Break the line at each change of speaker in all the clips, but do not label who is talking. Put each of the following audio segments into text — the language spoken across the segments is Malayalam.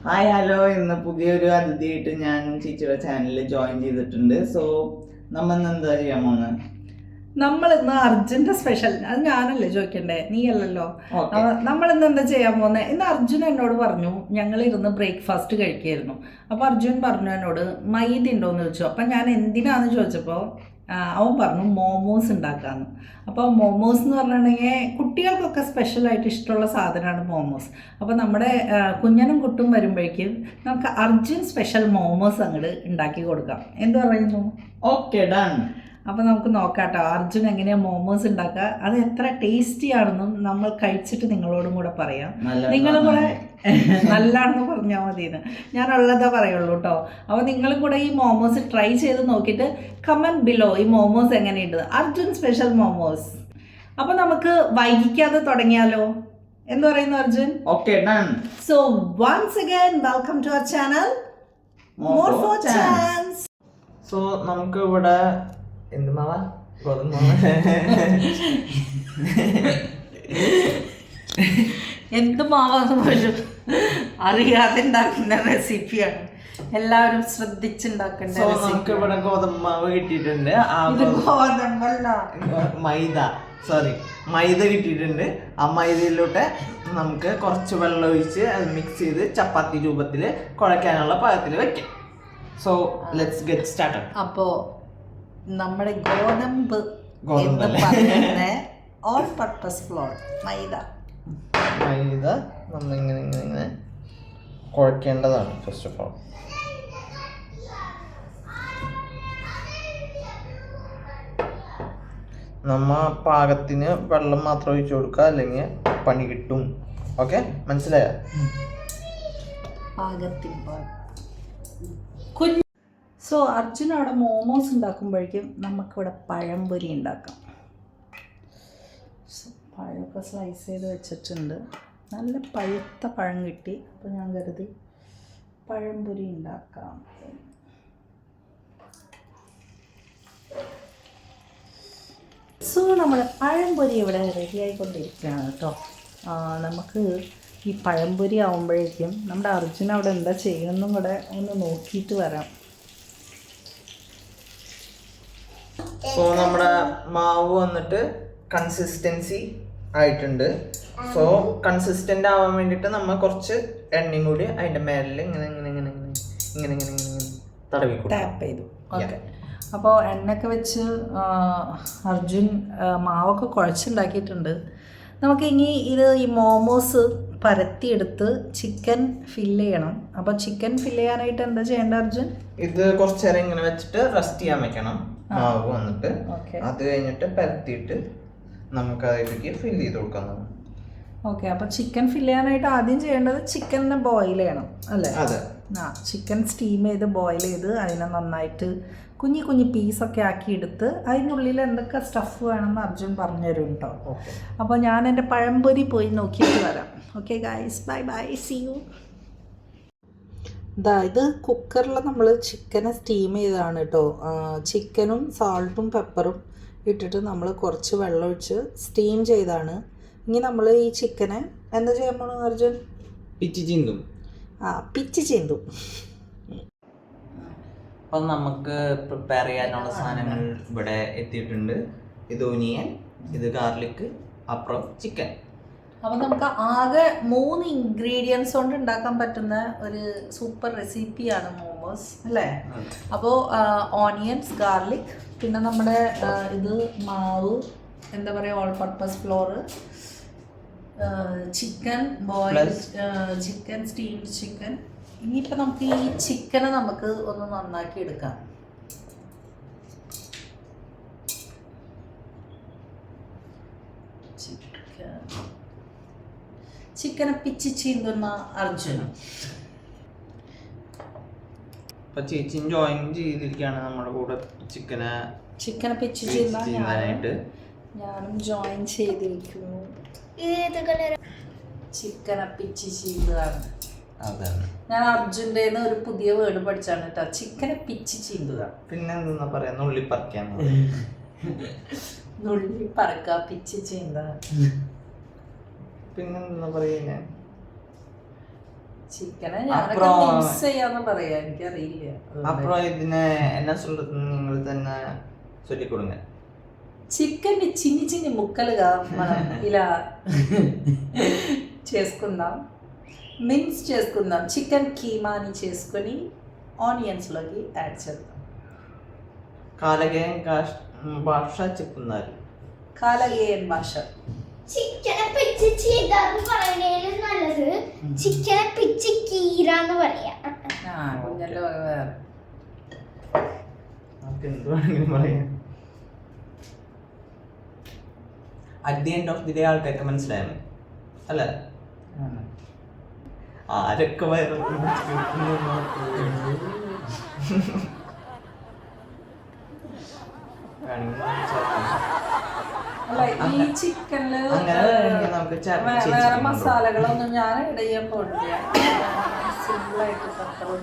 ഹായ് ഹലോ, ഇന്ന് പുതിയൊരു അതിഥിയായിട്ട് ഞാൻ ചേച്ചിയുടെ ചാനലിൽ ജോയിൻ ചെയ്തിട്ടുണ്ട്. സോ നമ്മൾ ഇന്ന് എന്താ ചെയ്യാൻ പോകുന്നത്?
നമ്മൾ ഇന്ന് അർജുന്റെ സ്പെഷ്യൽ, അത് ഞാനല്ലേ ചോദിക്കണ്ടേ, നീ അല്ലല്ലോ. നമ്മൾ ഇന്ന് എന്താ ചെയ്യാൻ പോകുന്നത്? ഇന്ന് അർജുൻ എന്നോട് പറഞ്ഞു, ഞങ്ങൾ ഇരുന്ന് ബ്രേക്ക്ഫാസ്റ്റ് കഴിക്കായിരുന്നു. അപ്പോൾ അർജുൻ പറഞ്ഞു എന്നോട് മൈദ ഉണ്ടോയെന്ന് ചോദിച്ചു. അപ്പം ഞാൻ എന്തിനാന്ന് ചോദിച്ചപ്പോൾ അവൻ പറഞ്ഞു മോമോസ് ഉണ്ടാക്കാമെന്ന്. അപ്പോൾ മോമോസ് എന്ന് പറഞ്ഞിട്ടുണ്ടെങ്കിൽ കുട്ടികൾക്കൊക്കെ സ്പെഷ്യലായിട്ട് ഇഷ്ടമുള്ള സാധനമാണ് മോമോസ്. അപ്പോൾ നമ്മുടെ കുഞ്ഞനും കുട്ടും വരുമ്പോഴേക്കും നമുക്ക് അർജുൻ സ്പെഷ്യൽ മോമോസ് അങ്ങോട്ട് ഉണ്ടാക്കി കൊടുക്കാം. എന്ത് പറയുന്നു?
Okay, done.
അപ്പോൾ നമുക്ക് നോക്കാം കേട്ടോ, അർജുൻ എങ്ങനെയാണ് മോമോസ് ഉണ്ടാക്കുക. അത് എത്ര ടേസ്റ്റി ആണെന്നും നമ്മൾ കഴിച്ചിട്ട് നിങ്ങളോടും കൂടെ പറയാം. നിങ്ങളും കൂടെ നല്ലതാണെന്ന് പറഞ്ഞാൽ മതിയെന്ന് ഞാനുള്ളതാ പറയുള്ളൂ കേട്ടോ. അപ്പോൾ നിങ്ങളും കൂടെ ഈ മോമോസ് ട്രൈ ചെയ്ത് നോക്കിയിട്ട് കമൻറ്റ് ബിലോ ഈ മോമോസ് എങ്ങനെയുണ്ട്, അർജുൻ സ്പെഷ്യൽ മോമോസ്. അപ്പോൾ നമുക്ക് വൈകിക്കാതെ തുടങ്ങിയാലോ? എന്ത് പറയുന്നു Arjun?
Okay, done.
So once again welcome to our channel more for chance.
So നമുക്ക് ഇവിടെ എന്ത് മാവാ? ഗോതമ്പ്
എന്ത് മാവാന്ന് പോലും അറിയാതെ ഉണ്ടാക്കുന്ന റെസിപ്പിയാണ്. എല്ലാവരും ശ്രദ്ധിച്ചുണ്ടാക്കേണ്ട.
നമുക്ക് ഇവിടെ ഗോതമ്പ് മാവ് കിട്ടിയിട്ടുണ്ട്.
ഗോതമ്പല്ല,
മൈദ കിട്ടിയിട്ടുണ്ട്. ആ മൈദയിലോട്ട് നമുക്ക് കുറച്ച് വെള്ളം ഒഴിച്ച് അത് മിക്സ് ചെയ്ത് ചപ്പാത്തി രൂപത്തിൽ കുഴയ്ക്കാനുള്ള പാകത്തിൽ വെക്കാം. So let's get started.
അപ്പോ നമ്മുടെ ഗോതമ്പ് എന്ന് പറയുന്ന ഓൾ പർപ്പസ് ഫ്ലോർ മൈദ
നമ്മൾ ഇങ്ങനെ കുഴക്കേണ്ടതാണ്. ഫസ്റ്റ് ഓഫ് ഓൾ നമ്മ പാകത്തിന് വെള്ളം മാത്രം ഒഴിച്ചു കൊടുക്കുക, അല്ലെങ്കിൽ പണി കിട്ടും. ഓക്കെ, മനസ്സിലായ?
സോ അർജുൻ അവിടെ മോമോസ് ഉണ്ടാക്കുമ്പോഴേക്കും നമുക്കിവിടെ പഴംപൊരി ഉണ്ടാക്കാം. പഴമൊക്കെ സ്ലൈസ് ചെയ്ത് വെച്ചിട്ടുണ്ട്. നല്ല പഴുത്ത പഴം കിട്ടി. അപ്പോൾ ഞാൻ കരുതി പഴംപൊരി ഉണ്ടാക്കാം. സോ നമ്മുടെ പഴംപൊരി ഇവിടെ റെഡി ആയിക്കൊണ്ടിരിക്കുകയാണ് കേട്ടോ. നമുക്ക് ഈ പഴംപൊരി ആകുമ്പോഴേക്കും നമ്മുടെ അർജുൻ അവിടെ എന്താ ചെയ്യുന്നതും കൂടെ ഒന്ന് നോക്കിയിട്ട് വരാം.
സോ നമ്മുടെ മാവ് വന്നിട്ട് കൺസിസ്റ്റൻസി ആയിട്ടുണ്ട്. സോ കൺസിസ്റ്റന്റ് ആവാൻ വേണ്ടിയിട്ട് നമ്മൾ കുറച്ച് എണ്ണയും കൂടി അതിന്റെ മേലിൽ ഇങ്ങനെ ഇങ്ങനെ ഇങ്ങനെ ഇങ്ങനെ ഇങ്ങനെ ഇങ്ങനെ തടവി
ടാപ്പ് ചെയ്തു. ഓക്കെ, അപ്പോൾ എണ്ണയൊക്കെ വെച്ച് അർജുൻ മാവൊക്കെ കുഴച്ചുണ്ടാക്കിയിട്ടുണ്ട്. നമുക്ക് ഇനി ഈ മോമോസ് പരത്തിയെടുത്ത് ചിക്കൻ ഫില്ല് ചെയ്യണം. അപ്പോൾ ചിക്കൻ ഫില്ല് ചെയ്യാനായിട്ട് എന്താ ചെയ്യേണ്ട അർജുൻ?
ഇത് കുറച്ച് നേരം ഇങ്ങനെ വെച്ചിട്ട് റെസ്റ്റ് ചെയ്യാൻ വെക്കണം മാവ് വന്നിട്ട്. അത് കഴിഞ്ഞിട്ട് പരത്തിയിട്ട് നമുക്ക് അതിലേക്ക് ഫില്ല് ചെയ്ത് കൊടുക്കാം.
ഓക്കെ, അപ്പോൾ ചിക്കൻ ഫില്ല് ചെയ്യാനായിട്ട് ആദ്യം ചെയ്യേണ്ടത് ചിക്കനെ ബോയിൽ ചെയ്യണം അല്ലേ?
അതെ.
ചിക്കൻ സ്റ്റീം ചെയ്ത് ബോയിൽ ചെയ്ത് അതിനെ നന്നായിട്ട് കുഞ്ഞി കുഞ്ഞി പീസൊക്കെ ആക്കി എടുത്ത് അതിനുള്ളിൽ എന്തൊക്കെ സ്റ്റഫ് വേണമെന്ന് അർജുൻ പറഞ്ഞു തരും കേട്ടോ. അപ്പോൾ ഞാൻ എൻ്റെ പഴംപൊരി പോയി നോക്കിയിട്ട് വരാം. Okay guys, bye bye, see you. ഇത് കുക്കറിൽ നമ്മൾ ചിക്കനെ സ്റ്റീം ചെയ്തതാണ് കേട്ടോ. ചിക്കനും സാൾട്ടും പെപ്പറും ഇട്ടിട്ട് നമ്മൾ കുറച്ച് വെള്ളം ഒഴിച്ച് സ്റ്റീം ചെയ്താണ്. ഇനി നമ്മൾ ഈ ചിക്കനെ എന്താ ചെയ്യാൻ പോകണം അർജുൻ?
പിച്ചി ചീന്തും.
പിച്ചി ചീന്തും.
അപ്പം നമുക്ക് പ്രിപ്പയർ ചെയ്യാനുള്ള സാധനങ്ങൾ ഇവിടെ എത്തിയിട്ടുണ്ട്. ഇത് ഒനിയൻ, ഇത് ഗാർലിക്, അപ്പുറം ചിക്കൻ.
അപ്പം നമുക്ക് ആകെ 3 ഇൻഗ്രീഡിയൻസ് കൊണ്ട് ഉണ്ടാക്കാൻ പറ്റുന്ന ഒരു സൂപ്പർ റെസിപ്പിയാണ് മോമോസ് അല്ലേ? അപ്പോൾ ഓണിയൻസ്, ഗാർലിക്, പിന്നെ നമ്മുടെ ഇത് മാവ്, എന്താ പറയുക, all purpose floor, chicken boiled chicken, steamed chicken. ഇനിയിപ്പോൾ നമുക്ക് ഈ ചിക്കനെ നമുക്ക് ഒന്ന് നന്നാക്കി എടുക്കാം. ചിക്കനെ പിച്ചി ചീന്തുന്ന അർജുനും.
ചേച്ചിയും ജോയിൻ ചെയ്തിരിക്കുകയാണ് നമ്മുടെ കൂടെ ചിക്കനെ പിച്ചി ചീന്താനായിട്ട്.
ഞാനും ജോയിൻ ചെയ്തിരിക്കുന്നു. ചിക്കനെ പിച്ചി ചീന്തുകയാണ്. ഞാൻ അർജുൻ്റെ ഒരു പുതിയ വേർഡ് പഠിച്ചാണ് കേട്ടോ, ചിക്കനെ പിച്ചി ചീന്തുക.
പിന്നെ എന്താ പറയാ, നുള്ളി പറിക്കാൻ.
നുള്ളി പറക്ക, പിച്ചി ചീന്ത.
പിന്നെന്താ പറയുക,
ചിക്കനെ ഞാനൊക്കെ
അപ്പുറം
മിക്സ് ചെയ്യാന്ന് പറയാ, എനിക്കറിയില്ല.
அப்புறம் இதுன்னு என்ன சொல்றதுன்னு உங்களுக்கு തന്നെ ചൊല്ലിക്കൊടുங்க.
చికెన్ని చిన్ని చిన్ని ముక్కలుగా మనం ఇలా చేసుకుందాం, మిక్స్ చేసుకుందాం. చికెన్ కీమాని చేసుకొని ఆనియన్స్లోకి యాడ్ చేద్దాం.
కాలగేయం భాష చెప్తున్నారు.
കാലകേയൻ ഭാഷ.
ചിക്കനെ പിച്ച് ചെയ്താന്ന് പറയുന്നതിലും നല്ലത് ചിക്കനെ പിച്ച് കീരാന്ന് പറയാ.
കുഞ്ഞല്ലോ വേറെ
നമുക്ക് എന്ത് വേണമെങ്കിലും പറയാം. At the end of the day ആൾക്കാർക്ക് മനസ്സിലായത് അല്ല ആരൊക്കെ
ഈ ചിക്കനില്
നമുക്ക്
വേറെ മസാലകളൊന്നും ഞാൻ ഇട ചെയ്യാൻ പോയിട്ടില്ല. സിമ്പിളായിട്ട് പെപ്പറും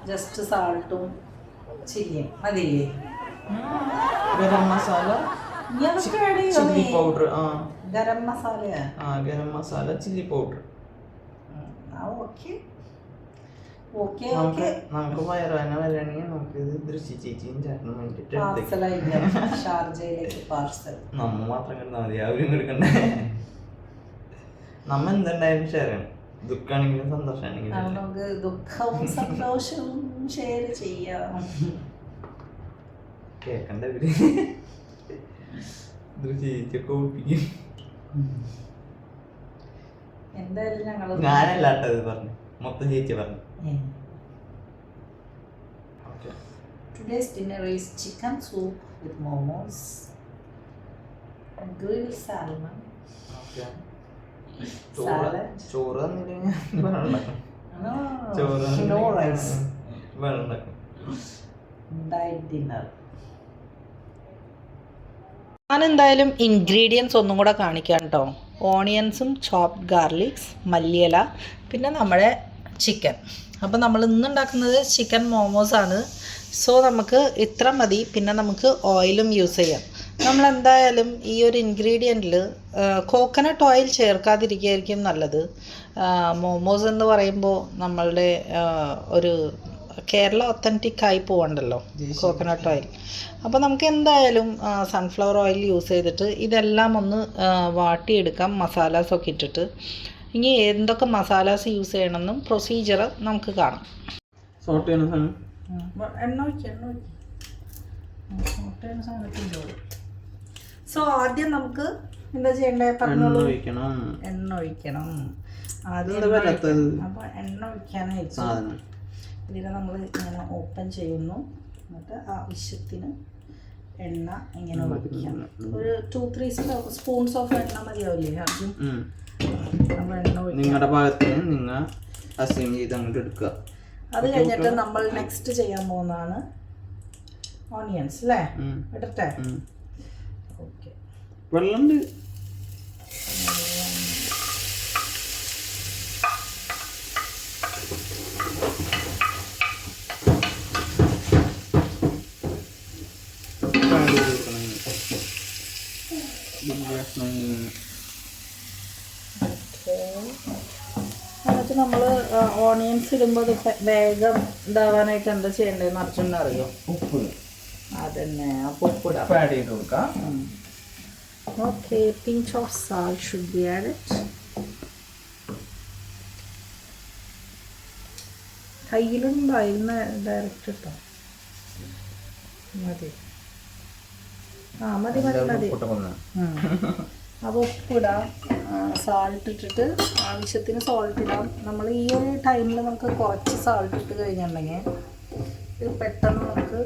ജസ്റ്റ് സാൾട്ടും ചില്ലിയും മതിയില്ലേ?
ഗരം മസാല, ചില്ലി പൗഡർ,
ഗരം മസാലയാ?
Garam masala, chilli powder. നമുക്ക് വയറാന വരാണെങ്കിൽ നമുക്ക് ഇത് ദൃശ്യ ചേച്ചിയും ചേട്ടനും വേണ്ടിട്ട് നമ്മ മാത്രം കിടന്നാൽ മതി, അവരും എടുക്കണ്ടേ. നമ്മ എന്തുണ്ടായാലും ഷെയർ ചെയ്യണം, ദുഃഖാണെങ്കിലും സന്തോഷമാണെങ്കിലും
നമുക്ക് ദുഃഖവും സന്തോഷവും ഷെയർ ചെയ്യാം.
കേക്കണ്ടവര് ദൃശ്യൊക്കെ ഓടിപ്പിക്കും.
എന്തായാലും ഞങ്ങൾ
ഞാനല്ലാട്ടത് പറഞ്ഞു, മൊത്തം ചേച്ചി പറഞ്ഞു.
Today's dinner is chicken soup with momos, grilled salmon,
ചോറ്
no rice.
വെള്ളം
Diet dinner. ഞാൻ എന്തായാലും ഇൻഗ്രീഡിയൻസ് ഒന്നും കൂടെ കാണിക്കാം കേട്ടോ. ഓണിയൻസും ചോപ്ഡ് ഗാർലിക്സ്, മല്ലിയില, പിന്നെ നമ്മുടെ ചിക്കൻ. അപ്പോൾ നമ്മൾ ഇന്നുണ്ടാക്കുന്നത് ചിക്കൻ മോമോസാണ്. സോ നമുക്ക് ഇത്ര മതി, പിന്നെ നമുക്ക് ഓയിലും യൂസ് ചെയ്യാം. നമ്മളെന്തായാലും ഈ ഒരു ഇൻഗ്രീഡിയൻറ്റിൽ കോക്കനട്ട് ഓയിൽ ചേർക്കാതിരിക്കുകയായിരിക്കും നല്ലത്. മോമോസ് എന്ന് പറയുമ്പോൾ നമ്മളുടെ ഒരു കേരള ഒത്തൻറ്റിക് ആയി പോകണ്ടല്ലോ കോക്കനട്ട് ഓയിൽ. അപ്പോൾ നമുക്ക് എന്തായാലും സൺഫ്ലവർ ഓയിൽ യൂസ് ചെയ്തിട്ട് ഇതെല്ലാം ഒന്ന് വാട്ടിയെടുക്കാം, മസാലാസൊക്കെ ഇട്ടിട്ട്. ഇനി എന്തൊക്കെ മസാലാസ് യൂസ് ചെയ്യണമെന്നും പ്രൊസീജിയർ നമുക്ക് കാണാം. സോ ആദ്യം നമുക്ക് എന്താ ചെയ്യണ്ടേ പറഞ്ഞോളൂ. എണ്ണ ഒഴിക്കണം ആദ്യം. അപ്പോൾ എണ്ണ ഒഴിക്കാനായിട്ട് ഇതിനെ നമ്മൾ ഇങ്ങനെ ഓപ്പൺ ചെയ്യുന്നു. എന്നിട്ട് ആവശ്യത്തിന് എണ്ണ ഇങ്ങനെ ഒഴിക്കാം. ഒരു 2-3 സ്പൂൺസ് ഓഫ് എണ്ണ മതിയാവില്ലേ ആദ്യം? നമ്മൾ എണ്ണ ഒഴിക്കാം.
നിങ്ങളുടെ ഭാഗത്തിന് നിങ്ങൾ അസ്യൂം ചെയ്ത് അങ്ങോട്ട് എടുക്കുക.
അത് കഴിഞ്ഞിട്ട് നമ്മൾ നെക്സ്റ്റ് ചെയ്യാൻ പോകുന്നതാണ് ഓണിയൻസ് അല്ലേ? ഇടട്ടെ? ഓക്കെ.
വെള്ളം
എന്നിട്ട് നമ്മൾ ഓണിയൻസ് ഇടുമ്പോൾ വേഗം ഇതാവാനായിട്ട് എന്താ ചെയ്യേണ്ടതെന്ന് അർജുന അറിയോ?
ഉപ്പ്.
അതന്നെ, അപ്പോൾ ഉപ്പിടാം.
ആഡ് ചെയ്ത് കൊടുക്കാം.
Okay, pinch of salt should be added. കയ്യിലുണ്ടോ? അതിന് ഡയറക്റ്റ് ഇട്ടോ മതി. മതി മതി മതി. അപ്പോൾ ഉപ്പിടാം, സാൾട്ട് ഇട്ടിട്ട് ആവശ്യത്തിന് സോൾട്ട് ഇടാം. നമ്മൾ ഈ ഒരു ടൈമിൽ നമുക്ക് കുറച്ച് സാൾട്ട് ഇട്ട് കഴിഞ്ഞിട്ടുണ്ടെങ്കിൽ ഇത് പെട്ടെന്ന് നമുക്ക്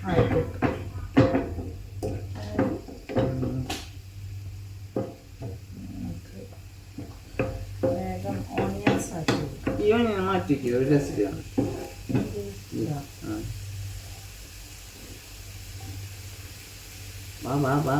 ആയിട്ട് കിട്ടും. വേഗം ഓണിയൻസ് ആക്കി
മാറ്റിക്കോ, ഒരു രസമാണ്. വാ വാ വാ.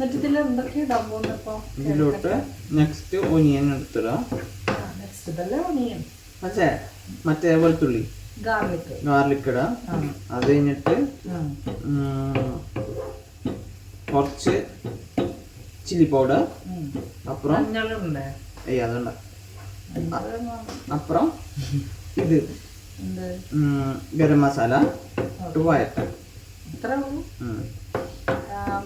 എന്നിട്ട് ഇതിൽ എന്തൊക്കെ ഇടാൻ പോകുന്നപ്പോ?
ഇതിലോട്ട് നെക്സ്റ്റ് ഒനിയൻ എടുത്തിടാം.
നെക്സ്റ്റ് ഇതല്ലേ ഒനിയൻ.
മറ്റേ വെളുത്തുള്ളി ഗാർലിക് ഇടാം. അത് കഴിഞ്ഞിട്ട് കുറച്ച് ചില്ലി പൗഡർ, അപ്പുറം അതുണ്ട, അപ്പുറം ഇത് ഗരം മസാല ഇട്ട് വഴറ്റാം.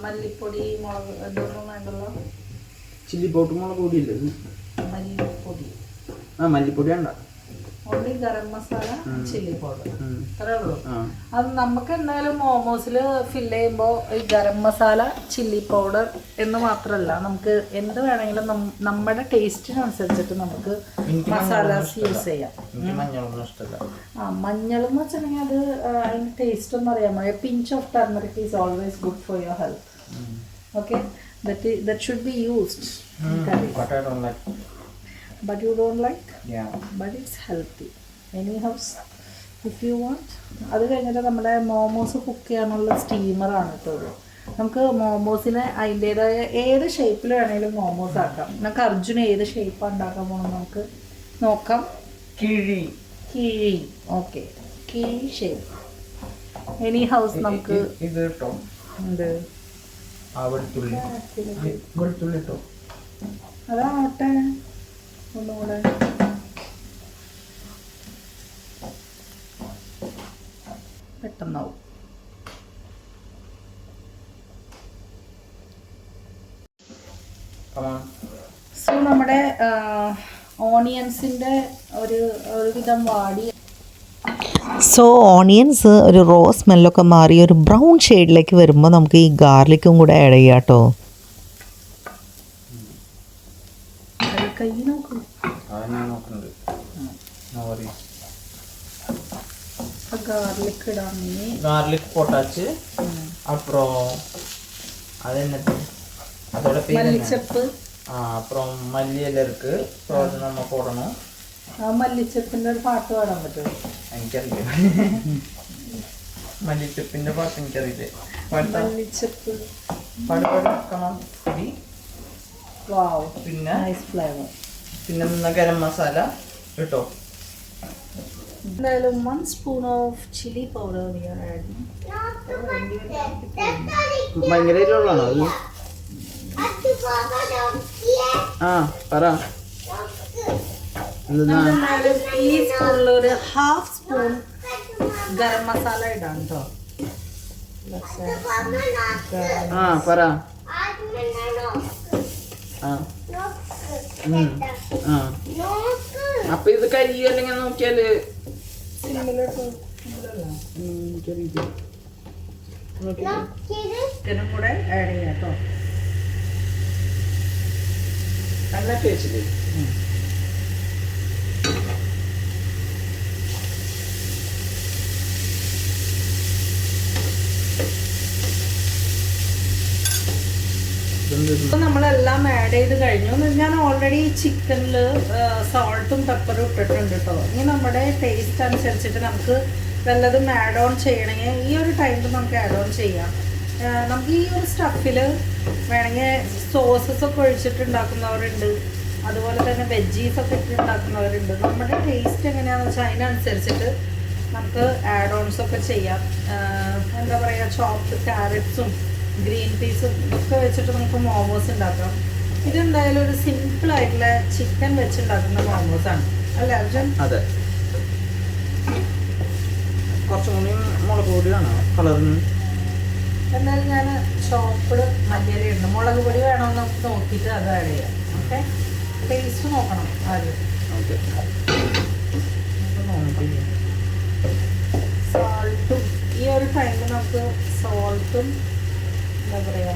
മല്ലിപ്പൊടി, മുളക് ഇതൊന്നും വേണ്ടല്ലോ.
ചില്ലി പൗഡർ, മുളക് പൊടി ഇല്ലേ?
മല്ലിപ്പൊടി
മല്ലിപ്പൊടി വേണ്ട.
Only garam masala, chilli powder, അത്രേ ഉള്ളൂ. അത് നമുക്ക് എന്തായാലും മോമോസിൽ ഫില്ല് ചെയ്യുമ്പോൾ ഈ ഗരം മസാല, ചില്ലി പൗഡർ എന്ന് മാത്രമല്ല, നമുക്ക് എന്ത് വേണമെങ്കിലും നമ്മുടെ ടേസ്റ്റിനനുസരിച്ചിട്ട് നമുക്ക് മസാലാസ് യൂസ് ചെയ്യാം. മഞ്ഞൾ എന്ന് വെച്ചിട്ടുണ്ടെങ്കിൽ അത് അതിൻ്റെ ടേസ്റ്റ് ഒന്നും അറിയാമോ? Pinch of turmeric is always good for your health. Okay, that should be used in curry.
But I don't like.
But you don't like?
Yeah.
But it's healthy. Anyhow, if you want. അത് കഴിഞ്ഞിട്ട് നമ്മുടെ മോമോസ് കുക്ക് ചെയ്യാനുള്ള സ്റ്റീമറാണ് കേട്ടോ. നമുക്ക് മോമോസിനെ അതിൻ്റെതായ ഏത് ഷേപ്പിൽ വേണമെങ്കിലും മോമോസ് ആക്കാം. നമുക്ക് അർജുന ഏത് ഷേപ്പാണ് ഉണ്ടാക്കാൻ പോകണം നമുക്ക് നോക്കാം. കിഴി. ഓക്കെ, കിഴി ഷേപ്പ്. എനി ഹൗസ് നമുക്ക്
ഇത് കേട്ടോ.
എന്ത്
വെളുത്തുള്ളി ഇട്ടോ.
അതാവട്ടെ ഒന്നുകൂടെ. പെട്ടെന്നാവും. സോ നമ്മുടെ ഓണിയൻസിൻ്റെ ഒരുവിധം വാടി.
സോ ഓണിയൻസ് ഒരു റോ സ്മെല്ലൊക്കെ മാറി ഒരു ബ്രൗൺ ഷെയ്ഡിലേക്ക് വരുമ്പോൾ നമുക്ക് ഈ ഗാർലിക്കും കൂടെ ആഡ് ചെയ്യാം കേട്ടോ.
കൈ നോക്കും. ഗാർലിക് ഇടാമെങ്കിൽ
ഗാർലിക് പൊട്ടാച്ച്, அப்புறம் அது என்னது அதோட பேர்
മല്ലിച്ചപ്പ്.
அப்புறம் மல்லி இலை இருக்கு. ஸோ அது நம்ம போடணும்.
ആ മല്ലിച്ചപ്പിൻ്റെ ഒരു പാട്ട് പാടാൻ പറ്റുമോ?
എനിക്കറിയില്ല. മല്ലിച്ചപ്പിന്റെ പാട്ട് എനിക്കറിയില്ല.
മല്ലിച്ചപ്പ്
പിന്നെ
നൈസ് ഫ്ലേവർ.
പിന്നെ ഗരം മസാല കേട്ടോ.
എന്തായാലും 1 spoon of chilli powder we are adding.
ഭയങ്കര എരിവുള്ളതാണോ അത്? പറ.
ഈ സ്പൂണിൽ ഒരു 1/2 സ്പൂൺ ഗരം മസാല ഇടാം കേട്ടോ.
പറ. അപ്പൊ ഇത് കരിയോ അല്ലെങ്കിൽ നോക്കിയാല്
ചിക്കനും കൂടെ ആഡ് ചെയ്യാം കേട്ടോ.
നല്ല ടേസ്റ്റ്.
നമ്മളെല്ലാം ആഡ് ചെയ്ത് കഴിഞ്ഞു. ഞാൻ ഓൾറെഡി ചിക്കനിൽ സോൾട്ടും പെപ്പറും ഇട്ടിട്ടുണ്ട് കേട്ടോ. ഇനി നമ്മുടെ ടേസ്റ്റ് അനുസരിച്ചിട്ട് നമുക്ക് വല്ലതും ആഡ് ഓൺ ചെയ്യണമെങ്കിൽ ഈ ഒരു ടൈമിൽ നമുക്ക് ആഡ് ഓൺ ചെയ്യാം. നമുക്ക് ഈ ഒരു സ്റ്റഫിൽ വേണമെങ്കിൽ സോസസ് ഒക്കെ ഒഴിച്ചിട്ട് ഉണ്ടാക്കുന്നവരുണ്ട്, അതുപോലെ തന്നെ വെജീസൊക്കെ ഇട്ട് ഉണ്ടാക്കുന്നവരുണ്ട്. നമ്മുടെ ടേസ്റ്റ് എങ്ങനെയാണെന്ന് വെച്ചാൽ അതിനനുസരിച്ചിട്ട് നമുക്ക് ആഡ് ഓൺസ് ഒക്കെ ചെയ്യാം. എന്താ പറയുക, ചോപ്ഡ് ക്യാരറ്റ്സും ഗ്രീൻ പീസും ഒക്കെ വെച്ചിട്ട് നമുക്ക് മോമോസ് ഉണ്ടാക്കാം. ഇതെന്തായാലും ഒരു സിമ്പിൾ ആയിട്ടുള്ള ചിക്കൻ വെച്ചുണ്ടാക്കുന്ന മോമോസാണ് അല്ലേ അർജുൻ?
അതെ. കുറച്ചും കൂടി മുളക് പൊടിയാണോ കളറിന്?
എന്നാലും ഞാൻ ചോപ്പ്ഡ് മല്ലിയില ഇടുന്നു. മുളക് പൊടി വേണമെന്ന് നമുക്ക് നോക്കിയിട്ട് അത് ആഡ് ചെയ്യാം. ഓക്കെ, ടേസ്റ്റ് നോക്കണം ആദ്യം. സോൾട്ടും ഈ ഒരു ടൈമിൽ നമുക്ക് സോൾട്ടും എന്താ പറയുക,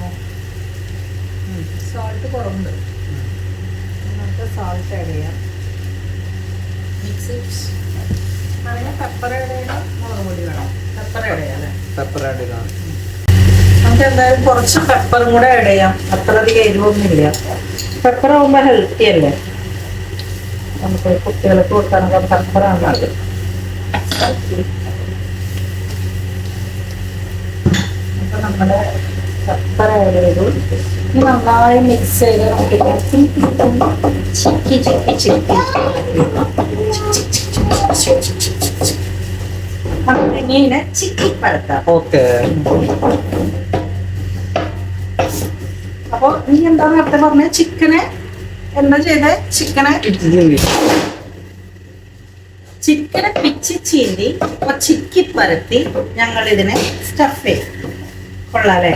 സോൾട്ട് കുറവുണ്ട്, നമുക്ക് സോൾട്ട് ആഡ് ചെയ്യാം. മിക്സ് വേണമെങ്കിൽ പെപ്പർ ആഡ് ചെയ്യണം, മുളക് പൊടി വേണം. പെപ്പർ ആഡ് ചെയ്യാം അല്ലേ?
പെപ്പർ ആഡ് ചെയ്യണം.
നമുക്ക് എന്തായാലും കുറച്ച് പെപ്പറും കൂടെ ആഡ് ചെയ്യാം. അത്ര അധികം എരിവൊന്നുമില്ല. പെപ്പർ ആകുമ്പോൾ ഹെൽത്തി അല്ലേ, നമുക്ക് കുട്ടികൾക്ക് കൊടുക്കാനൊക്കെ പെപ്പറാണ് അത്. അപ്പം നമ്മുടെ പെപ്പർ ആഡ് ചെയ്തു. ഇനി നന്നായി മിക്സ് ചെയ്ത് ചിക്കി ചിക്കി ചിക്കി ഇങ്ങനെ ചിക്കി പരത്താം.
ഓക്കെ.
അപ്പൊ നീ എന്താ നേരത്തെ പറഞ്ഞ ചിക്കനെ എന്താ ചെയ്തേ? ചിക്കനെ പിച്ചി ചീന്തി അപ്പൊ ചിക്കി പരത്തി ഞങ്ങൾ ഇതിനെ സ്റ്റഫ് ചെയ്യും. കൊള്ളാല്ലേ?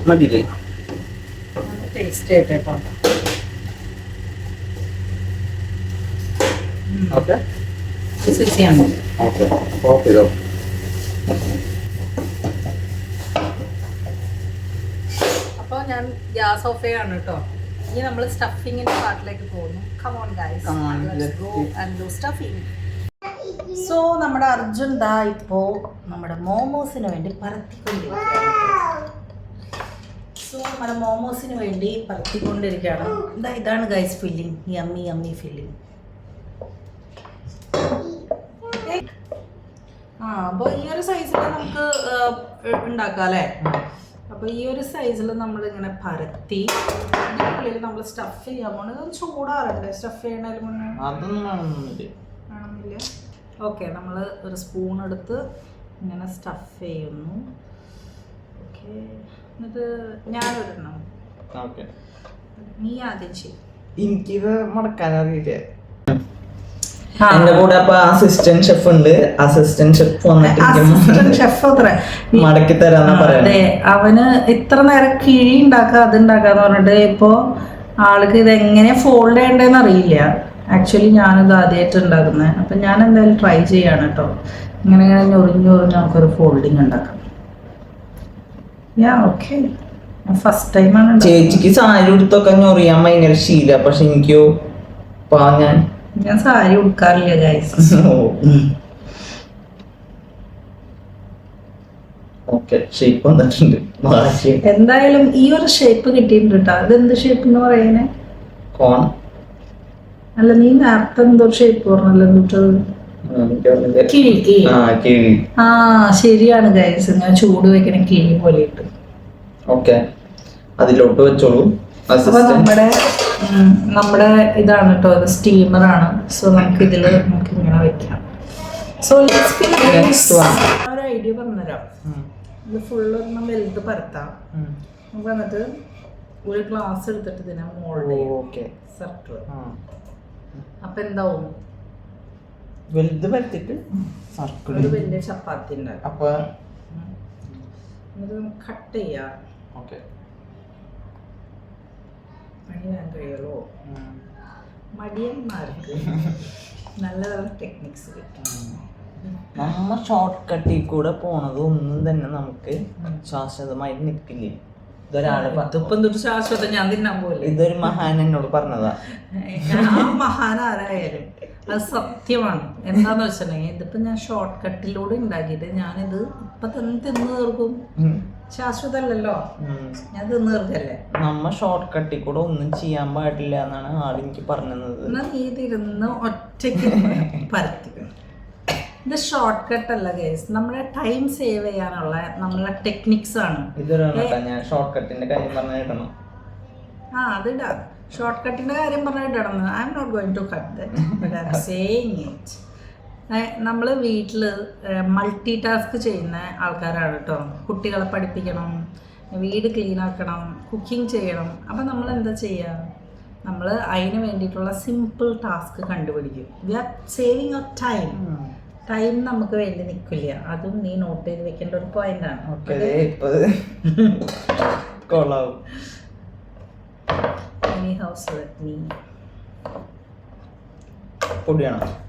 മതിയില്ലേ?
ടേസ്റ്റ് ആയിട്ടോ.
ഓക്കെ.
അപ്പോൾ ഞാൻ ഗ്യാസ് ഓഫ് ചെയ്യാണ് കേട്ടോ. ഇനി നമ്മൾ സ്റ്റഫിങ്ങിന്റെ പാർട്ടിലേക്ക് പോകുന്നു. Come on guys, let's go and do stuffing. So നമ്മുടെ അർജുൻ ദാ ഇപ്പോ നമ്മുടെ മോമോസിന് വേണ്ടി പരത്തിക്കൊണ്ടിരിക്കുകയാണ്. സോ നമ്മുടെ മോമോസിന് വേണ്ടി പരത്തിക്കൊണ്ടിരിക്കുകയാണ്. ഇതാണ് guys filling. Yummy yummy filling. അപ്പോൾ ഈ ഒരു സൈസിൽ നമുക്ക് ഉണ്ടാക്കാം അല്ലേ? അപ്പോൾ ഈ ഒരു സൈസിൽ നമ്മൾ ഇങ്ങനെ പരത്തി ഇതിനുള്ളിൽ നമ്മൾ സ്റ്റഫ് ചെയ്യാൻ പോകണം. ഇതൊന്ന് ചൂടാറല്ലേ സ്റ്റഫ് ചെയ്യണതിന് മുന്നേ?
അതൊന്നും വേണമെന്നില്ല.
ഓക്കെ, നമ്മൾ ഒരു സ്പൂൺ എടുത്ത് ഇങ്ങനെ സ്റ്റഫ് ചെയ്യുന്നു. ഓക്കെ, എന്നിട്ട് ഞാനൊരെണ്ണം.
ഓക്കെ,
നീ ആദ്യം ചെയ്യും.
എനിക്കിത് മടക്കാൻ അറിയില്ല. എന്റെ കൂടെ അപ്പൊ അസിസ്റ്റന്റ് ഷെഫ് ഉണ്ട്. അസിസ്റ്റന്റ് ഷെഫ് മടക്കി തരാന്ന് പറയുന്നത്.
അതെ, അവന് ഇത്ര നേരം കിഴി ഉണ്ടാക്കുക അത് ഉണ്ടാക്കാന്ന് പറഞ്ഞിട്ട് ഇപ്പൊ ആൾക്ക് ഇത് എങ്ങനെ ഫോൾഡ് ചെയ്യണ്ടെന്ന് അറിയില്ല. ആക്ച്വലി ഞാനിത് ആദ്യമായിട്ട് ഉണ്ടാക്കുന്നത്. അപ്പൊ ഞാൻ എന്തായാലും ട്രൈ ചെയ്യാണ് കേട്ടോ. ഇങ്ങനെ ഇങ്ങനെ ഞൊറിഞ്ഞ് നമുക്കൊരു ഫോൾഡിങ് ഉണ്ടാക്കാം. ഓക്കെ, ഫസ്റ്റ് ടൈമാണ്.
ചേച്ചിക്ക് സാരി ഉടുത്തൊക്കെ ഞൊറിയാൻ ഭയങ്കര ശീല. പക്ഷെ എനിക്കോ
ഞാൻ സാരി ഉടുക്കാറില്ല ഗൈസ്. എന്തായാലും ഈ ഒരു ഷേപ്പ് കിട്ടിയിട്ടുണ്ട് കേട്ടോ. അതെന്ത് ഷേപ്പ് എന്ന് പറയുന്നേ?
കോൺ
അല്ല, നീ നേരത്തെ എന്തോ ഷേപ്പ് പറഞ്ഞല്ലോ. കിഴി. ആ ശരിയാണ് ഗൈസ്, ഞാൻ ചൂട് വെക്കണ കിഴി പോലെ ഇട്ട്.
ഓക്കെ, അതിലോട്ട് വെച്ചോളൂ.
അപ്പൊ നമ്മുടെ ഇതാണ് കേട്ടോ, ഇത് സ്റ്റീമറാണ്. സോ നമുക്ക് ഇതില് നമുക്ക് ഇങ്ങനെ വെക്കാം. സോ ഒരു ഐഡിയ പറഞ്ഞുതരാം. ഇത് ഫുള്ള് വലുത് പരത്താം. നമുക്ക് എന്നിട്ട് ഒരു ഗ്ലാസ് എടുത്തിട്ട് ഇതിനെ മോൾഡ് ചെയ്യാം സർക്കിൾ. അപ്പൊ എന്താവും?
വലുത് പരത്തിട്ട് സർക്കിൾ
ഒരു വലിയ ചപ്പാത്തി ഉണ്ടാക്കും.
അപ്പൊ
എന്നിട്ട് നമുക്ക് കട്ട് ചെയ്യാം.
ഓക്കെ,
പണിയാൻ കഴിയുള്ളൂ. മടിയന്മാർക്ക് നല്ല നല്ല ടെക്നിക്സ് കിട്ടും.
നമ്മ ഷോർട്ട് കട്ടിൽ കൂടെ പോണത് ഒന്നും തന്നെ നമുക്ക് ശാശ്വതമായി നിൽക്കില്ലേ.
ശാശ്വതം ഞാൻ തിന്നാൻ പോലെ.
ഇതൊരു മഹാൻ എന്നോട് പറഞ്ഞതാ.
ആ മഹാൻ ആരായാലും അത് സത്യമാണ്. എന്താന്ന് വെച്ചിട്ടുണ്ടെങ്കിൽ ഇതിപ്പോ ഞാൻ ഷോർട്ട് കട്ടിലൂടെ ഉണ്ടാക്കിയിട്ട് ഞാനിത് ഇപ്പൊ തന്നെ തിന്ന് തീർക്കും. ശാശ്വതല്ലോ, ഞാൻ തിന്ന് തീർക്കല്ലേ.
നമ്മ ഷോർട്ട് കട്ടിൽ കൂടെ ഒന്നും ചെയ്യാൻ പാടില്ല എന്നാണ് ആളെനിക്ക് പറഞ്ഞത്.
എന്നാ നീ തിരുന്ന് ഒറ്റയ്ക്ക് പരത്തി. ഇത് ഷോർട്ട് കട്ട് അല്ല ഗൈസ്, നമ്മുടെ ടൈം സേവ് ചെയ്യാനുള്ള നമ്മളെ ടെക്നിക്സ് ആണ്.
ഞാൻ ഷോർട്ട് കട്ടിന്റെ കാര്യം പറഞ്ഞിടണം.
അതിടാം. ഷോർട്ട് കട്ടിന്റെ കാര്യം പറഞ്ഞിടണം. I am not going to cut that, but I am saying it. നമ്മൾ വീട്ടിൽ മൾട്ടി ടാസ്ക് ചെയ്യുന്ന ആൾക്കാരാണ് കേട്ടോ. കുട്ടികളെ പഠിപ്പിക്കണം, വീട് ക്ലീൻ ആക്കണം, കുക്കിംഗ് ചെയ്യണം. അപ്പം നമ്മൾ എന്താ ചെയ്യുക? നമ്മൾ അതിന് വേണ്ടിയിട്ടുള്ള സിമ്പിൾ ടാസ്ക് കണ്ടുപിടിക്കും. വി ആർ സേവിങ് അവർ ടൈം. ടൈം നമുക്ക് വേണ്ടി നിൽക്കില്ല. അതും നീ നോട്ട് ചെയ്ത് വെക്കേണ്ട ഒരു പോയിന്റ് ആണ്.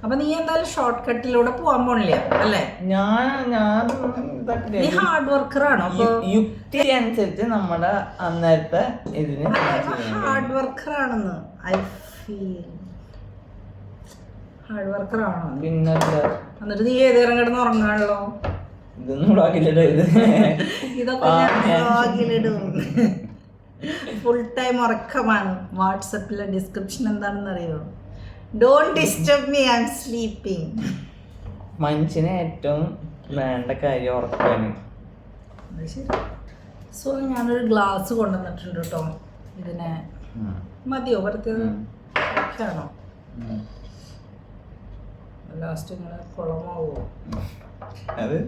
അപ്പൊ നീ എന്തായാലും ഷോർട്ട് കട്ടിലൂടെ പോവാൻ പോണില്ല അല്ലേ? നീ ഹാർഡ് വർക്കർ ആണോ?
യുക്തി അനുസരിച്ച് നമ്മുടെ അന്നേരത്തെ ഇതിന്
ഹാർഡ് വർക്കർ ആണെന്ന് ഐ ഫീൽ. ഹാർഡ് വർക്കർ ആണോ?
പിന്നെ
എന്നിട്ട് നീ ഏതേരം കിടന്ന് ഉറങ്ങാണല്ലോ. ഇതൊക്കെ ഫുൾ ടൈം ഉറക്കമാണ്. വാട്സപ്പിലെ ഡിസ്ക്രിപ്ഷൻ എന്താണെന്ന് അറിയോ? Don't disturb me, I am sleeping.
മനുഷ്യന് ഏറ്റവും വേണ്ട കാര്യം ഉറക്കാണ്.
സോ ഞാനൊരു ഗ്ലാസ് കൊണ്ടുവന്നിട്ടുണ്ട് കേട്ടോ. ഇതിനെ മതിയോ പരത്തിയത്? ആണോ? ലാസ്റ്റ് ഇങ്ങനെ കുളമാവോ?
അത്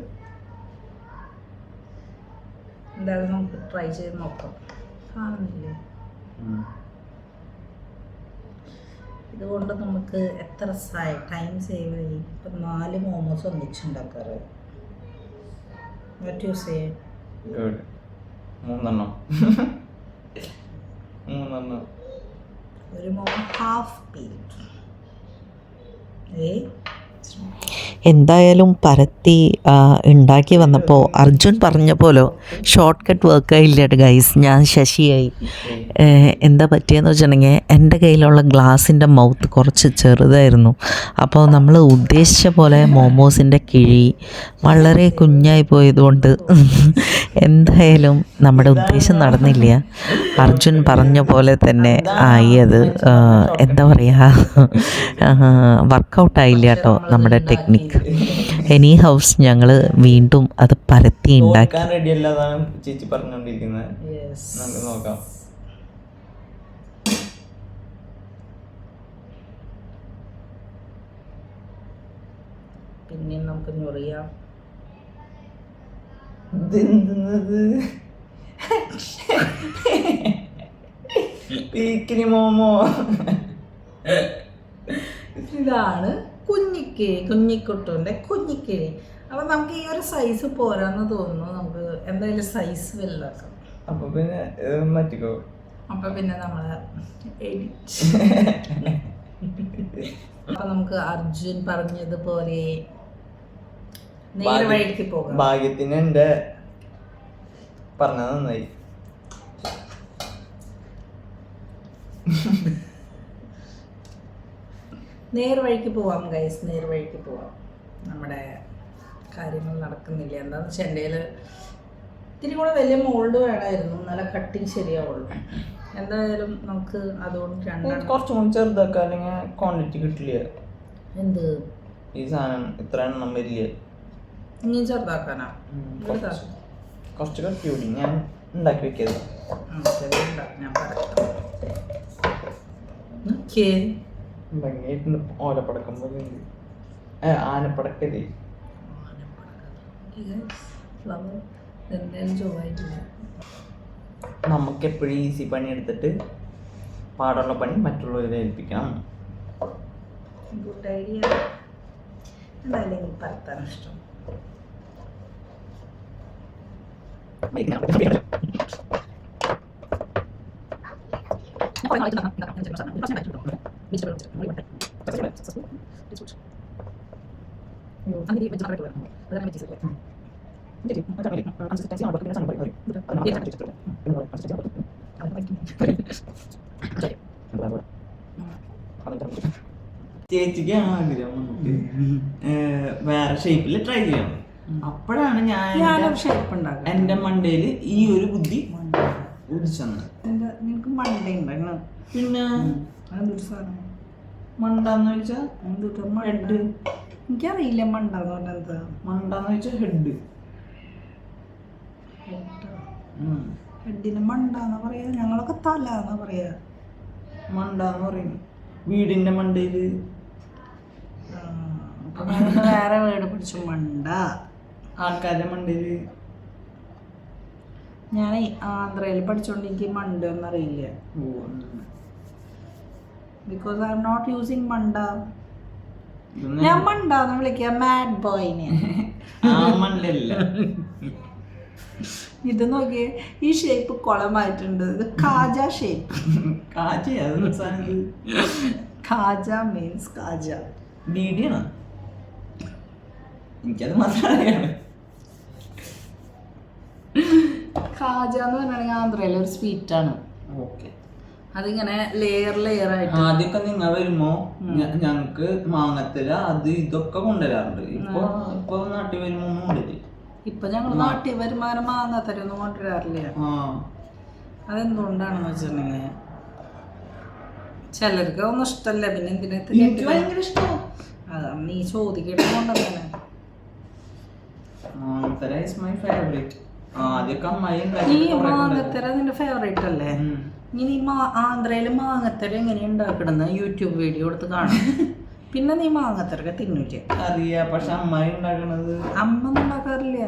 എന്തായാലും നമുക്ക് ട്രൈ ചെയ്ത് നോക്കാം. കാണുന്നില്ലേ? ഇതുകൊണ്ട് നമുക്ക് എത്ര ടൈം സേവ് ചെയ്യും. ഇപ്പം 4 momos ഒന്നിച്ചുണ്ടാക്കാറ്. What you say?
Good. 3
ഒരു മോമോ ഹാഫ് പീറ്റ്.
എന്തായാലും പരത്തി ഉണ്ടാക്കി വന്നപ്പോൾ അർജുൻ പറഞ്ഞ പോലെ ഷോർട്ട് കട്ട് വർക്കായില്ല ഗൈസ്. ഞാൻ ശശിയായി. എന്താ പറ്റിയെന്ന് വെച്ചിട്ടുണ്ടെങ്കിൽ എൻ്റെ കയ്യിലുള്ള ഗ്ലാസിൻ്റെ മൗത്ത് കുറച്ച് ചെറുതായിരുന്നു. അപ്പോൾ നമ്മൾ ഉദ്ദേശിച്ച പോലെ മോമോസിൻ്റെ കിഴി വളരെ കുഞ്ഞായി പോയതുകൊണ്ട് എന്തായാലും നമ്മുടെ ഉദ്ദേശം നടന്നില്ല. അർജുൻ പറഞ്ഞ പോലെ തന്നെ ആയി. അത് എന്താ പറയുക, വർക്കൗട്ടായില്ല കേട്ടോ നമ്മുടെ ടെക്നിക്ക്. എനി ഹൗസ് ഞങ്ങൾ വീണ്ടും അത് പരത്തി ഉണ്ടാക്കി.
റെഡി അല്ലാതാണ് ചേച്ചി പറഞ്ഞുകൊണ്ടിരിക്കുന്നത്. നമുക്ക് നോക്കാം.
പിന്നെയും നമുക്ക് ഞൊറിയാം.
മോമോ
ഇതാണ് കുഞ്ഞിക്കുട്ടുൻ്റെ കുഞ്ഞിക്കിഴി. അപ്പം നമുക്ക് ഈ ഒരു സൈസ് പോരാന്ന് തോന്നുന്നു. നമുക്ക് എന്തായാലും സൈസ് വലുതാക്കാം.
അപ്പൊ പിന്നെ മാറ്റിക്കോ.
അപ്പം പിന്നെ നമ്മൾ എഡിറ്റ്. അപ്പം നമുക്ക് അർജുൻ പറഞ്ഞതുപോലെ നേരെ വഴിക്ക് പോകാം.
ഭാഗ്യത്തിന് എൻ്റെ പറഞ്ഞത് നന്നായി.
നേർവഴിക്ക് പോവാം ഗൈസ്, നേർവഴിക്ക് പോവാം. നമ്മുടെ കാര്യങ്ങൾ നടക്കുന്നില്ല. എന്താണെന്ന് വെച്ചാൽ എൻ്റെ കയ്യിൽ ഇത്തിരി കൂടെ വലിയ മോൾഡ് വേണമായിരുന്നു, നല്ല കട്ടിങ് ശരിയാവുള്ളൂ. എന്തായാലും നമുക്ക് അതുകൊണ്ട്
കുറച്ചും കൂടി ചെറുതാക്കാം, അല്ലെങ്കിൽ ക്വാണ്ടിറ്റി കിട്ടില്ല.
എന്ത്
ഈ സാധനം ഇത്ര എണ്ണം വരില്ല.
ഇനി ചെറുതാക്കാനാ?
കുറച്ച് കട്ടി കൂടി ഞാൻ ഉണ്ടാക്കി വെക്കിയത്.
ഞാൻ പറയാം.
ഭംഗിയായിട്ടുണ്ട്. ഓലപ്പടക്കം പോലെ ആനപ്പടക്കല്ലേ. നമുക്ക് എപ്പോഴും ഈസി പണി എടുത്തിട്ട് പാടുള്ള പണി മറ്റുള്ളവരെ ഏൽപ്പിക്കണം.
Good idea. എന്തായാലും എനിക്ക് പരത്താൻ ഇഷ്ടം.
ചേച്ചിക്ക് ആഗ്രഹം നമുക്ക് വേറെ ഷേപ്പിൽ ട്രൈ ചെയ്യണം. അപ്പോഴാണ് ഞാൻ എന്റെ മണ്ടയിൽ ഈ ഒരു ബുദ്ധി ഉദിച്ചെന്ന്.
നിനക്ക് മണ്ട ഉണ്ടോ?
പിന്നെ
അതൊരു സാധനം
മണ്ടാന്ന് വെച്ചാ
ഹെഡ്. എനിക്കറിയില്ല മണ്ടാന്ന് പറഞ്ഞാൽ എന്താ.
മണ്ടാന്ന് വെച്ചാ ഹെഡ്.
ഹെഡിന് മണ്ടാന്ന് പറയാ. ഞങ്ങളൊക്കെ തല എന്നാ പറയാ.
മണ്ടാന്ന് പറയും വീടിന്റെ മണ്ടയില്.
വേറെ വീട് പിടിച്ചു മണ്ട.
ആൾക്കാരുടെ മണ്ടയില്.
ഞാൻ ആന്ധ്രയിൽ പഠിച്ചോണ്ട് എനിക്ക് മണ്ട എന്നറിയില്ല. Because I am not using മണ്ട. ഞാൻ മണ്ടാന്ന് വിളിക്കുക മാഡ് ബോയിനെ.
മണ്ടല്ല
ഇത് നോക്കിയേ, ഈ ഷേപ്പ് കുളമായിട്ടുണ്ട്. ഇത് കാജ ഷേപ്പ്. കാജ മീൻസ് കാജ.
ഡീഡിയാണ്. എനിക്കത് മാത്രം അറിയാം.
കാജ എന്ന് പറഞ്ഞാണെങ്കിൽ ആന്ധ്രയിലെ ഒരു സ്വീറ്റാണ്.
ഓക്കെ.
അതിങ്ങനെ ലെയർ ലെയർ ആയിട്ട്.
ആദ്യമൊക്കെ നിങ്ങൾ വരുമ്പോ ഞങ്ങക്ക് മാങ്ങത്തില അത് ഇതൊക്കെ കൊണ്ടുവരാറുണ്ട്. ഇപ്പൊ നാട്ടിൽ വരുമ്പോ ഒന്നും കൊണ്ടില്ല.
ഇപ്പൊ ഞങ്ങൾ നാട്ടിൽ വരുമാനം മാങ്ങാത്തരൊന്നും കൊണ്ടുവരാറില്ല. അതെന്തുകൊണ്ടാണെന്ന് വെച്ചിട്ടുണ്ടെങ്കിൽ ചിലർക്ക് ഒന്നും ഇഷ്ടമല്ല. പിന്നെ എന്തിനാ
ഇഷ്ടമാണ്.
അതാ നീ ചോദിക്കേണ്ട കൊണ്ടുവന്നേ.
My favourite. ആദ്യമൊക്കെ അമ്മായി
ഈ മാങ്ങത്തര നിന്റെ ഫേവറേറ്റ് അല്ലേ? ഇനി ആന്ധ്രയില് മാങ്ങത്തര എങ്ങനെയാ ഉണ്ടാക്കണെന്ന് യൂട്യൂബ് വീഡിയോ എടുത്ത് കാണാം. പിന്നെ നീ മാങ്ങത്തരൊക്കെ തിന്നൂറ്റേ
അറിയാ, പക്ഷെ അമ്മായി ഉണ്ടാക്കണത്
അമ്മ ഒന്നും ഉണ്ടാക്കാറില്ല.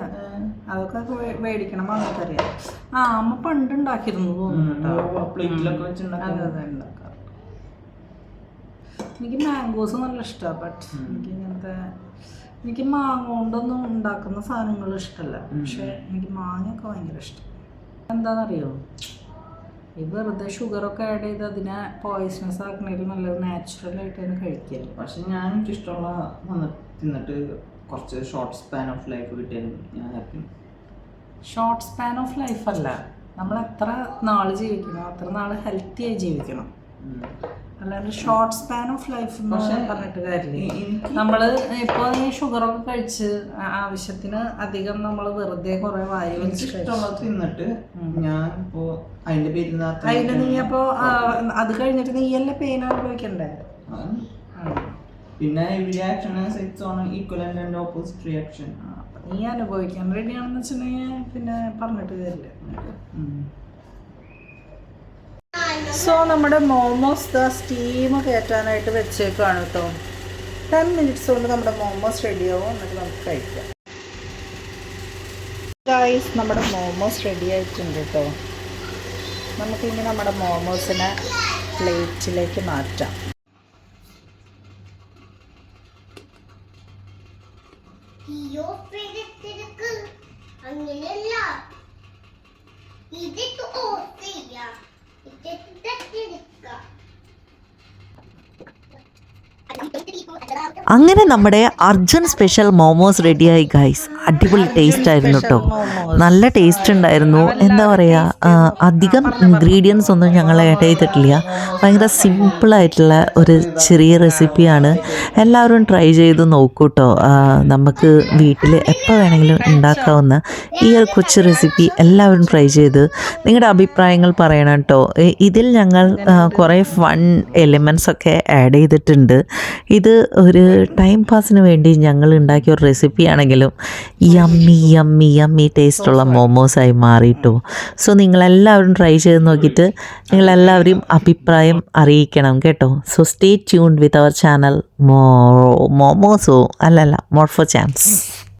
അതൊക്കെ മേടിക്കണം മാങ്ങത്തര. അമ്മ പണ്ട് ഉണ്ടാക്കിയിരുന്നു തോന്നുന്നു.
പ്ലേറ്റിലൊക്കെ വെച്ചുണ്ടാക്കാൻ
അതെ ഉണ്ടാക്കാറ്. എനിക്ക് മാംഗോസ് നല്ല ഇഷ്ടമാണ്. ബട്ട് എനിക്ക് മാങ്ങ കൊണ്ടൊന്നും ഉണ്ടാക്കുന്ന സാധനങ്ങൾ ഇഷ്ടമല്ല. പക്ഷെ എനിക്ക് മാങ്ങയൊക്കെ ഭയങ്കര ഇഷ്ടം. എന്താണെന്നറിയോ, ഈ വെറുതെ ഷുഗറൊക്കെ ആഡ് ചെയ്ത് അതിനെ പോയിസണസ് ആക്കണേൽ നല്ലത് നാച്ചുറലായിട്ട് തന്നെ കഴിക്കല്.
പക്ഷെ ഞാൻ എനിക്കിഷ്ടമുള്ള തിന്നിട്ട് കുറച്ച് ഷോർട്ട് സ്പാൻ ഓഫ് ലൈഫ് കിട്ടിയാലും ഞാൻ happy.
Short span of life അല്ല, നമ്മൾ എത്ര നാൾ ജീവിക്കണം അത്ര നാൾ ഹെൽത്തി ആയി ജീവിക്കണം. അല്ലാണ്ട് ഷോർട്ട് സ്പാൻ ഓഫ് ലൈഫ് പറഞ്ഞിട്ട് കാര്യമില്ല. നമ്മൾ ഇപ്പോൾ ഈ ഷുഗറൊക്കെ കഴിച്ച് ആവശ്യത്തിന് അധികം നമ്മൾ വെറുതെ കുറെ വായു
ഇഷ്ടമുള്ളത് തിന്നിട്ട് ഞാൻ ഇപ്പോ അതിന്റെ പേര്
അതിന് നീ അപ്പോ അത് കഴിഞ്ഞിട്ട് നീയല്ലേ പെയിൻ അനുഭവിക്കണ്ടേ?
പിന്നെ reaction equivalent and opposite reaction
നീ അനുഭവിക്കാൻ റെഡിയാണെന്ന് വെച്ചിട്ടുണ്ടെങ്കിൽ പിന്നെ പറഞ്ഞിട്ട് കാര്യമില്ല. സോ നമ്മുടെ മോമോസ് സ്റ്റീം കയറ്റാനായിട്ട് വെച്ചേക്കാണ് കേട്ടോ. 10 minutes കൊണ്ട് നമ്മുടെ മോമോസ് റെഡിയാവും. എന്നിട്ട് നമുക്ക് കഴിക്കാം. ഗൈസ്, നമ്മുടെ മോമോസ് റെഡി ആയിട്ടുണ്ട് കേട്ടോ. നമുക്കിങ്ങനെ നമ്മുടെ മോമോസിനെ പ്ലേറ്റിലേക്ക് മാറ്റാം.
അങ്ങനെയല്ല, ഇത് ഓഫ് ചെയ്യാം.
അങ്ങനെ നമ്മുടെ അർജുൻ സ്പെഷ്യൽ മോമോസ് റെഡിയായി ഗൈസ്. അടിപൊളി ടേസ്റ്റ് ആയിരുന്നു കേട്ടോ, നല്ല ടേസ്റ്റ് ഉണ്ടായിരുന്നു. എന്താ പറയുക, അധികം ഇൻഗ്രീഡിയൻസ് ഒന്നും ഞങ്ങൾ ആഡ് ചെയ്തിട്ടില്ല. ഭയങ്കര സിമ്പിളായിട്ടുള്ള ഒരു ചെറിയ റെസിപ്പിയാണ്. എല്ലാവരും ട്രൈ ചെയ്ത് നോക്കൂ കേട്ടോ. നമുക്ക് വീട്ടിൽ എപ്പോൾ വേണമെങ്കിലും ഉണ്ടാക്കാവുന്ന ഈ ഒരു കൊച്ചു റെസിപ്പി എല്ലാവരും ട്രൈ ചെയ്ത് നിങ്ങളുടെ അഭിപ്രായങ്ങൾ പറയണം കേട്ടോ. ഇതിൽ ഞങ്ങൾ കുറേ ഫൺ എലിമെൻറ്റ്സ് ഒക്കെ ആഡ് ചെയ്തിട്ടുണ്ട്. ഇത് ഒരു ടൈം പാസിന് വേണ്ടി ഞങ്ങൾ ഉണ്ടാക്കിയ ഒരു റെസിപ്പിയാണെങ്കിലും യമ്മി യമ്മി യമ്മി ടേസ്റ്റുള്ള മോമോസായി മാറിയിട്ടു. സോ നിങ്ങളെല്ലാവരും ട്രൈ ചെയ്ത് നോക്കിയിട്ട് നിങ്ങളെല്ലാവരും അഭിപ്രായം അറിയിക്കണം കേട്ടോ. So stay tuned with our channel മോമോസോ മോർഫോ ചാൻസ്.